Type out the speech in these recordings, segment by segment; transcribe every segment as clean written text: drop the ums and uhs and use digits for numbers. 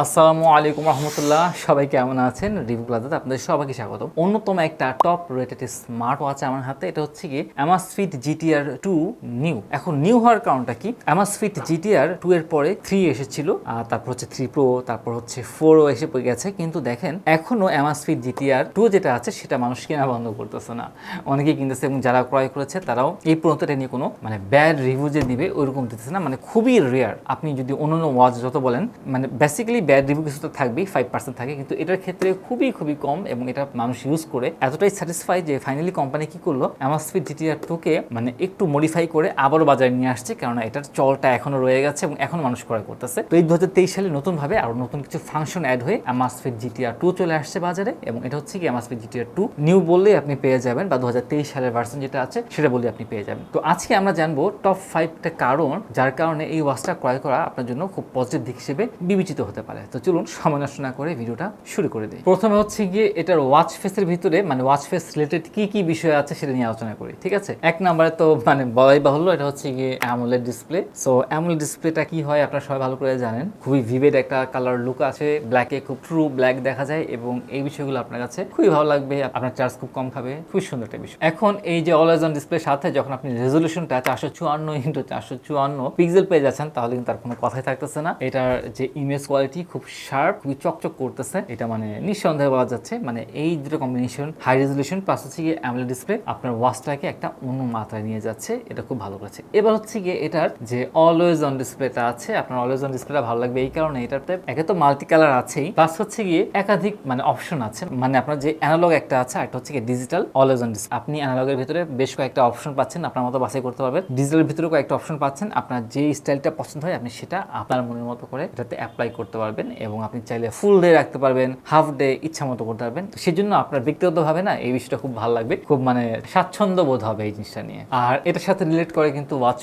আসসালামু আলাইকুম রহমতুল্লাহ, সবাই কেমন আছেন? রিভিউ প্লাজাতে আপনাদের সবাইকে স্বাগত। অন্যতম একটা টপ রেটেড স্মার্ট ওয়াচ আমার হাতে, এটা হচ্ছে কি Amazfit GTR 2 নিউ। এখন নিউ হওয়ার কারণটা কি, Amazfit GTR 2 এর পরে 3 এসেছিল, তারপর হচ্ছে 3 Pro, তারপর হচ্ছে 4ও এসে পড়ে গেছে, কিন্তু দেখেন এখনো Amazfit GTR 2 যেটা আছে সেটা মানুষ কেনা বন্ধ করতেছে না, অনেকেই কিনতেছে এবং যারা ক্রয় করেছে তারাও এই পর্যন্ত এটা নিয়ে কোনো ব্যাড রিভিউ যে দিবে ওইরকম দিতেছে না। খুবই রেয়ার। আপনি যদি অন্যান্য ওয়াচ যত বলেন, বেসিক্যালি ব্যাড রিভিউ কিছু তো থাকবেই, 5% থাকে, কিন্তু এটার ক্ষেত্রে খুবই কম এবং এটা মানুষ ইউজ করে এতটাই স্যাটিসফাই যে ফাইনালি কোম্পানি কি করলো, Amazfit GTR 2 কে একটু মডিফাই করে আবারও বাজারে নিয়ে আসছে, কারণ এটার চলটা এখনো রয়ে গেছে এবং এখন মানুষ ক্রয় করতেছে। তো এই 2023 সালে নতুনভাবে আরো নতুন কিছু ফাংশন অ্যাড হয়ে Amazfit GTR 2 চলে আসছে বাজারে, এবং এটা হচ্ছে কি Amazfit GTR 2 নিউ বললেই আপনি পেয়ে যাবেন, বা 2023 সালের ভার্সন যেটা আছে সেটা বললে আপনি পেয়ে যাবেন। তো আজকে আমরা জানবো টপ 5টা কারণ যার কারণে এই ওয়াচটা ক্রয় করা আপনার জন্য খুব পজিটিভ দিক হিসেবে বিবেচিত হতে পারে। তো চলুন সময় নষ্ট না করে ভিডিওটা শুরু করে দিই। প্রথমে হচ্ছে গিয়ে এটার ওয়াচ ফেসের ভিতরে ওয়াচ ফেস রিলেটেড কি বিষয় আছে সেটা নিয়ে আলোচনা করি, ঠিক আছে? এক নম্বরে তো বলাই বাহুল্য, এটা হচ্ছে গিয়ে AMOLED ডিসপ্লে। সো AMOLED ডিসপ্লেটা কি হয় আপনারা সবাই ভালো করে জানেন, খুবই ভিভিড একটা কালার লুক আছে, ব্ল্যাকে খুব ট্রু ব্ল্যাক দেখা যায়, এবং এই বিষয়গুলো আপনার কাছে খুবই ভালো লাগবে, আপনার চার্জ খুব কম খাবে, খুবই সুন্দর একটা বিষয়। এখন এই যে অলওয়েজ অন ডিসপ্লের সাথে যখন আপনি রেজলিউশনটা 454x454 পিক্সেল পেয়ে যাচ্ছেন, তাহলে কিন্তু তার কোনো কথাই থাকতেছে না। এটার যে ইমেজ কোয়ালিটি খুব শার্প, খুবই চকচক করতেছে, এটা নিঃসন্দেহে বলা যাচ্ছে। এই দুটো কম্বিনেশন, হাই রেজলিউশন প্লাস হচ্ছে গিয়ে AMOLED ডিসপ্লে, আপনার ওয়াচটাকে একটা অন্য মাত্রায় নিয়ে যাচ্ছে, এটা খুব ভালো করেছে। এবার হচ্ছে গিয়ে এটার যে অলওয়েজ অন ডিসপ্লেটা আছে, আপনার অলওয়েজ অন ডিসপ্লেটা ভালো লাগবে এই কারণে, এটাতে একে তো মাল্টি কালার আছেই, প্লাস হচ্ছে গিয়ে একাধিক অপশন আছে। আপনার যে অ্যানালগ একটা আছে, একটা হচ্ছে গিয়ে ডিজিটাল অলওয়েজ অন ডিসপ্লে। আপনি অ্যানালগের ভিতরে বেশ কয়েকটা অপশন পাচ্ছেন, আপনার মতো বাছাই করতে পারবেন। ডিজিটালের ভিতরে কয়েকটা অপশন পাচ্ছেন, আপনার যে স্টাইলটা পছন্দ হয় আপনি সেটা আপনার মনের মতো করে এটাতে অ্যাপ্লাই করতে পারবেন, এবং আপনি চাইলে ফুল ডে রাখতে পারবেন, হাফ ডে ইচ্ছা মতো করতে পারবেন। তো সেই জন্য আপনার ব্যক্তিগতভাবে এই বিষয়টা খুব ভালো লাগবে, খুব স্বাচ্ছন্দ্য বোধ হবে এই জিনিসটা নিয়ে। আর এটার সাথে রিলেট করে কিন্তু ওয়াচ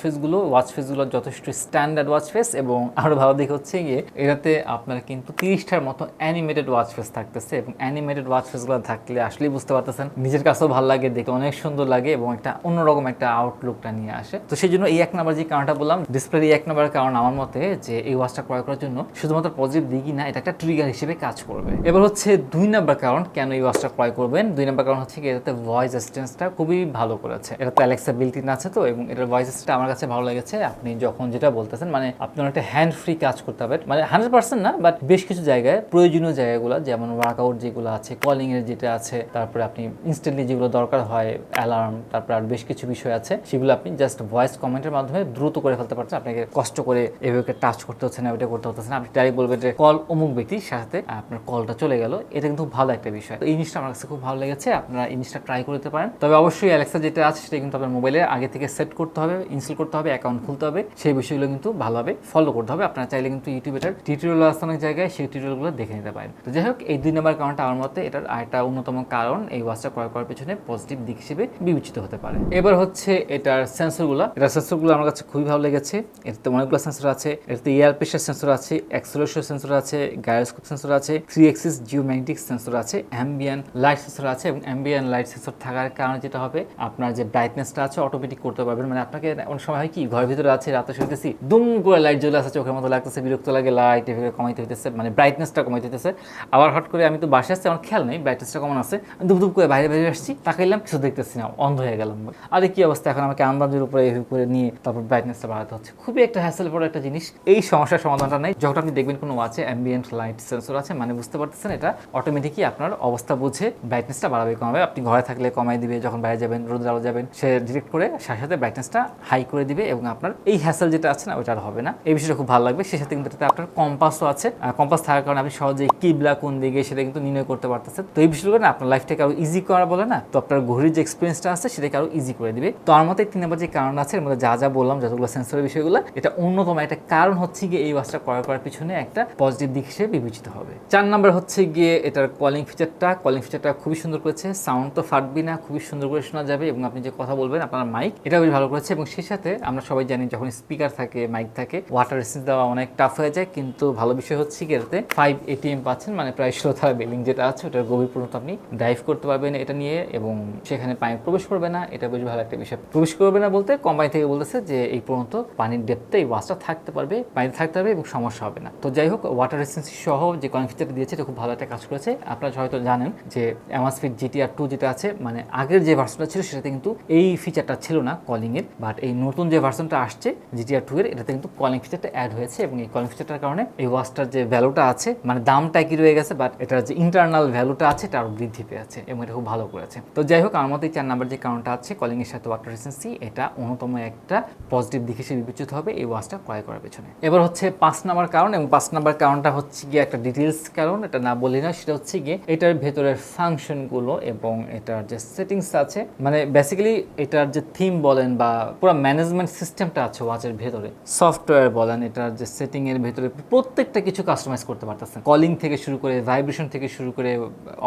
ফেসগুলো যথেষ্ট স্ট্যান্ডার্ড ওয়াচ ফেস, এবং আরো ভালো দিক হচ্ছে গিয়ে এটাতে আপনার কিন্তু 30টার মতো অ্যানিমেটেড ওয়াচ ফেস থাকতেছে, এবং অ্যানিমেটেড ওয়াচ ফেসগুলো থাকলে আসলেই বুঝতে পারতেছেন, নিজের কাছেও ভালো লাগে, দেখতে অনেক সুন্দর লাগে, এবং একটা অন্যরকম একটা আউটলুকটা নিয়ে আসে। তো সেই জন্য এই এক নাম্বার যে কারণটা বললাম, ডিসপ্লের এই এক নাম্বার কারণ আমার মতে যে এই ওয়াচটা ক্রয় করার জন্য শুধুমাত্র পজিটিভ দিকই না, এটা একটা ট্রিগার হিসেবে কাজ করবে। এবার হচ্ছে 2 নাম্বার কারণ কেন এই ওয়াচটা ক্রয় করবেন। 2 নাম্বার কারণ হচ্ছে কি এটাতে ভয়েস অ্যাসিস্ট্যান্সটা খুবই ভালো করেছে। এটাতে অ্যালেক্সা বিল্ট ইন আছে তো, এবং এটার ভয়েস অ্যাসিস্ট্যান্ট আমার কাছে ভালো লেগেছে। আপনি যখন যেটা বলতেছেন আপনার একটা হ্যান্ড ফ্রি কাজ করতে হবে, 100% না, বাট বেশ কিছু জায়গায় প্রয়োজনীয় জায়গাগুলো, যেমন ওয়ার্কআউট যেগুলো আছে, কলিং এর যেটা আছে, তারপরে আপনি ইনস্ট্যান্টলি যেগুলো দরকার হয়, অ্যালার্ম, তারপরে আর বেশ কিছু বিষয় আছে, সেগুলো আপনি জাস্ট ভয়েস কমেন্টের মাধ্যমে দ্রুত করে ফেলতে পারছেন। আপনাকে কষ্ট করে এভাবে টাচ করতে হচ্ছে না, ওইটা করতে হচ্ছে না, আপনি ডাইরেক্ট বলবেন যে কল অমুক ব্যক্তির সাথে, আপনার কলটা চলে গেল। এটা কিন্তু ভালো একটা বিষয়। তো এই জিনিসটা আমার কাছে খুব ভালো লেগেছে, আপনারা এই জিনিসটা ট্রাই করতে পারেন। তবে অবশ্যই অ্যালেক্সা যেটা আছে সেটা কিন্তু আপনার মোবাইলে আগে থেকে সেট করতে হবে, ইনস্টল করতে হবে, অ্যাকাউন্ট খুলতে হবে, সেই বিষয়গুলো কিন্তু ভালোভাবে ফলো করতে হবে। আপনারা চাইলে কিন্তু ইউটিউবে টিউটোরিয়াল আছে অনেক জায়গায়, সেই টিউটোরিয়ালগুলো দেখে নিতে পারেন। তো যাই হোক, এই 2 নম্বর কারণটা আমার মতে এটার আরেকটা অন্যতম কারণ এই ওয়াচটা ক্রয় করার পেছনে পজিটিভ দিক হিসেবে বিবেচিত হতে পারে। এবার হচ্ছে এটার সেন্সরগুলো আমার কাছে খুবই ভালো লেগেছে। এটাতে অনেকগুলো সেন্সর আছে, এটাতে এয়ার প্রেশার সেন্সর আছে, অ্যাক্সেলারেশন সেন্সর আছে, গাইরোস্কোপ সেন্সর আছে, 3 অ্যাক্সিস জিওম্যাগনেটিক সেন্সর আছে, অ্যাম্বিয়েন্ট লাইট সেন্সর আছে। এবং অ্যাম্বিয়েন্ট লাইট সেন্সর থাকার কারণে যেটা হবে, আপনার যে ব্রাইটনেসটা আছে অটোমেটিক করতে পারবেন। আপনাকে অনেক সময় হয় কি, ঘরের ভিতরে আছে, রাতে শুতেছি, দুম করে লাইট জ্বলে আসছে, চোখের মতো লাগতেছে, বিরক্ত লাগে, লাইট এভাবে কমাইতে হইতেছে, ব্রাইটনেসটা কমাইতে হইতেছে। আবার হট করে আমি তো বাসে আসছি, আমার খেয়াল নেই ব্রাইটনেসটা কমন আছে, দুপ করে বাইরে আসছি, তাকাইলাম, কিছু দেখতেছি না, অন্ধ হয়ে গেলাম। আরে কি অবস্থা, এখন আমাকে আন্দাজের উপরে এভাবে করে নিয়ে তারপর ব্রাইটনেসটা বাড়াতে হচ্ছে, খুবই একটা হ্যাসেল পড়ে একটা জিনিস। এই সমস্যার সমাধানটা নাই যখন আপনি দেখবেন কোনো ওয়াচে অ্যাম্বিয়েন্ট লাইট সেন্সর আছে, বুঝতে পারতেছেন এটা অটোমেটিকই আপনার অবস্থা বুঝে ব্রাইটনেসটা বাড়াবে, কমাবে। আপনি ঘরে থাকলে কমাই দিবে, যখন বাইরে যাবেন, রোদ আলো যাবেন, সে ডিরেক্ট করে সাথে ব্রাইটনেসটা হাই করে দিবে, এবং আপনার এই হ্যাসেল যেটা আছে না ওটা আর হবে না। এই বিষয়টা খুব ভালো লাগবে। সেই সাথে কিন্তু এটাতে আপনার কম্পাসও আছে, কম্পাস থাকার কারণে আপনি সহজেই কিবলা কোন দিকে সেটা কিন্তু নির্ণয় করতে পারতেছেন। তো এই বিষয়গুলো না আপনার লাইফটাকে আরো ইজি করা বলে না, তো আপনার ঘড়ির যে এক্সপিরিয়েন্সটা আছে সেটাকে আরো ইজি করে দিবে। তো আমার মতে 3 নম্বর যে কারণ আছে, এর মধ্যে যা বললাম, যতগুলো সেন্সরের বিষয়গুলো, এটা অন্যতম একটা কারণ হচ্ছে গিয়ে এই ওয়াচটা ক্রয় করার পিছনে একটা পজিটিভ দিক হিসেবে বিবেচিত হবে। 4 নম্বর হচ্ছে গিয়ে এটার কলিং ফিচারটা খুবই সুন্দর করেছে। সাউন্ড তো ফাটবে না, খুবই সুন্দর করে শোনা যাবে, এবং আপনি যে কথা বলবেন আপনার মাইক এটা বেশ ভালো করেছে। এবং সেই সাথে আমরা সবাই জানি যখন স্পিকার থাকে, মাইক থাকে, ওয়াটার রেসিস্টেন্স দেওয়া অনেক টাফ হয়ে যায়, কিন্তু ভালো বিষয় হচ্ছে কি এটাতে 5 ATM পাচ্ছেন, প্রায় 16 বিলিং যেটা আছে ওটার গভীর পর্যন্ত আপনি ডাইভ করতে পারবেন এটা নিয়ে, এবং সেখানে পানি প্রবেশ করবে না। এটা বেশ ভালো একটা বিষয়। প্রবেশ করবে না বলতে কোম্পানি থেকে বলতেছে যে এই পর্যন্ত পানির ডেপথে এই ওয়াচটা থাকতে পারবে, পানিতে থাকতে পারবে এবং সমস্যা হবে না। তো যাই হোক, ওয়াটার রেসিস্টেন্সি সহ যে কলিং ফিচারটা দিয়েছে এটা খুব ভালো একটা কাজ করেছে। আপনারা হয়তো জানেন যে Amazfit GTR 2 যেটা আছে, মানে আগের যে ভার্সনটা ছিল সেটাতে কিন্তু এই ফিচারটা ছিল না কলিং এর, বাট এই নতুন যে ভার্সনটা আসছে GTR 2 এর, এটাতে কিন্তু কলিং ফিচারটা অ্যাড হয়েছে এবং এই কলিং ফিচারটার কারণে এই ওয়াচটার যে ভ্যালুটা আছে, মানে দামটা একই রয়ে গেছে, বাট এটার যে ইন্টারনাল ভ্যালুটা আছে এটা আরো বৃদ্ধি পেয়েছে এবং এটা খুব ভালো করেছে। তো যাই হোক, আমার মতে 4 নাম্বার যে কারণটা আছে কলিং এর সাথে ওয়াটার রেসিস্টেন্সি, এটা অন্যতম একটা পজিটিভ দিক হিসেবে বিবেচিত হবে এই ওয়াচটা ক্রয় করার পেছনে। এবার হচ্ছে 5 নাম্বার কারণ, এবং 5 নাম্বার কারণটা হচ্ছে গিয়ে একটা ডিটেলস কারণ, এটা না বলি না, সেটা হচ্ছে গিয়ে এটার ভেতরের ফাংশনগুলো এবং এটার যে সেটিংস আছে, মানে বেসিক্যালি এটার যে থিম বলেন বা পুরো ম্যানেজমেন্ট সিস্টেমটা আছে ওয়াচের ভেতরে, সফটওয়্যার বলেন, এটার যে সেটিং এর ভেতরে প্রত্যেকটা কিছু কাস্টমাইজ করতে পারতেছেন। কলিং থেকে শুরু করে, ভাইব্রেশন থেকে শুরু করে,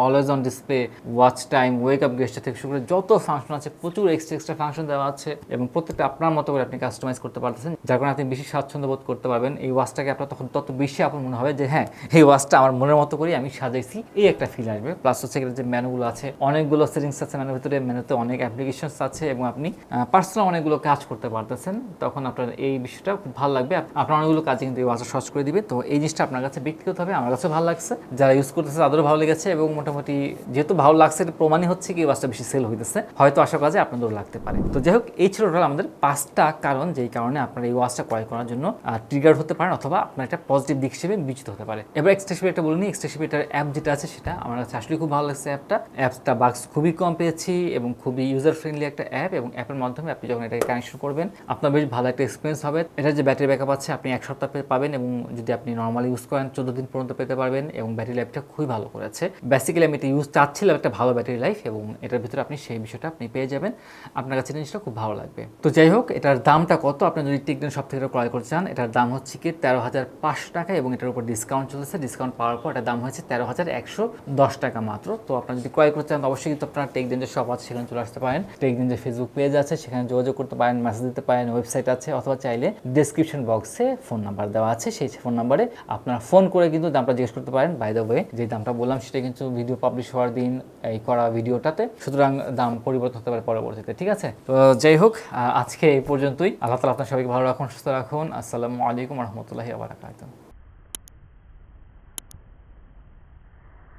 always on display, watch time, wake up গেস্টার থেকে শুরু করে যত ফাংশন আছে, প্রচুর এক্সট্রা ফাংশন দেওয়া আছে এবং প্রত্যেকটা আপনার মতো করে আপনি কাস্টমাইজ করতে পারতেছেন, যার কারণে আপনি বেশি স্বাচ্ছন্দ্য বোধ করতে পারবেন। এই ওয়াচটাকে আপনার তখন তত বেশি আপনার মনে হবে যে হ্যাঁ, এই ওয়াচটা আমার মনের মতো করে আমি সাজাইছি, এই একটা ফিল আসবে। প্লাস হচ্ছে যে মেনুগুলো আছে, অনেকগুলো সেটিংস আছে মেনুর ভিতরে, মেনুতে অনেক অ্যাপ্লিকেশনস আছে এবং আপনি পার্সোনাল অনেকগুলো কাজ করতে পারতেছেন, তখন আপনার এই বিষয়টা খুব ভালো লাগবে। আপনার অনেকগুলো কাজে কিন্তু এই ওয়াচটা সহজ করে দিবে। তো এই জিনিসটা আপনার কাছে ব্যক্তিগতভাবে আমার কাছে ভালো লাগছে, যারা ইউজ করতেছে তাদেরও ভালো লেগেছে এবং মোটামুটি যেহেতু ভালো লাগছে এটা প্রমাণই হচ্ছে কি এই ওয়াচটা বেশি সেল হইতেছে, হয়তো আশা কাজে আপনাদেরও লাগতে পারে। তো যাই হোক, এই ছিল টোটাল আমাদের 5টা কারণ যেই কারণে আপনার এই ওয়াচটা ক্রয় করার জন্য ট্রিগার হতে পারেন অথবা আপনার একটা পজিটিভ দিক হিসেবে বিবেচিত হতে পারে। এবার এক্সট্রা একটা বলিনি, এক্সট্রা এটার অ্যাপ যেটা আছে সেটা আমার কাছে আসলে খুব ভালো লাগছে। অ্যাপসটা বাক্স খুবই কম পেয়েছি এবং খুবই ইউজার ফ্রেন্ডলি একটা অ্যাপ, এবং অ্যাপের মাধ্যমে আপনি যখন এটাকে কানেকশন করবেন আপনার বেশ ভালো একটা এক্সপিরিয়েন্স হবে। এটার যে ব্যাটারি ব্যাকআপ আছে আপনি 1 সপ্তাহ পাবেন এবং যদি আপনি নর্মালি ইউজ করেন 14 দিন পর্যন্ত পেতে পারবেন এবং ব্যাটারি লাইফটা খুবই ভালো করেছে। বেসিক্যালি আমি এটা ইউজ চাচ্ছিলাম একটা ভালো ব্যাটারি লাইফ এবং এটার ভিতরে আপনি সেই বিষয়টা আপনি পেয়ে যাবেন, আপনার কাছে জিনিসটা খুব ভালো লাগবে। তো যাই হোক, এটার দামটা কত, আপনি যদি TechDen সব থেকে ক্রয় করতে চান এটার দাম হচ্ছে কি 13,500 টাকা এবং এটার উপর ডিসকাউন্ট চলেছে। ডিসকাউন্ট পাওয়ার পর এটার দাম হয়েছে 13,110 টাকা মাত্র। তো আপনার যদি ক্রয় করতে চান অবশ্যই কিন্তু আপনার TechDen যে শপ আছে সেখানে চলে আসতে পারেন, TechDen যে ফেসবুক পেজ আছে সেখানে যোগাযোগ করতে পারেন, মেসেজ দিতে পারেন, ওয়েবসাইট আছে, অথবা চাইলে ডেসক্রিপশন বক্সে ফোন নাম্বার দেওয়া আছে, সেই ফোন নাম্বারে আপনারা ফোন করে কিন্তু দামটা জিজ্ঞেস করতে পারেন। বাই দ্য ওয়ে, যে দামটা বললাম সেটা কিন্তু ভিডিও পাবলিশ হওয়ার দিন এই করা ভিডিওটাতে, সুতরাং দাম পরিবর্তন হতে পারে পরবর্তীতে, ঠিক আছে? তো যাই হোক, আজকে এই পর্যন্তই। আল্লাহ তাআলা আপনার সবাইকে ভালো রাখুন, সুস্থ রাখুন। আসসালামু আলাইকুম ওয়া রাহমাতুল্লাহি ওয়া বারাকাতুহু।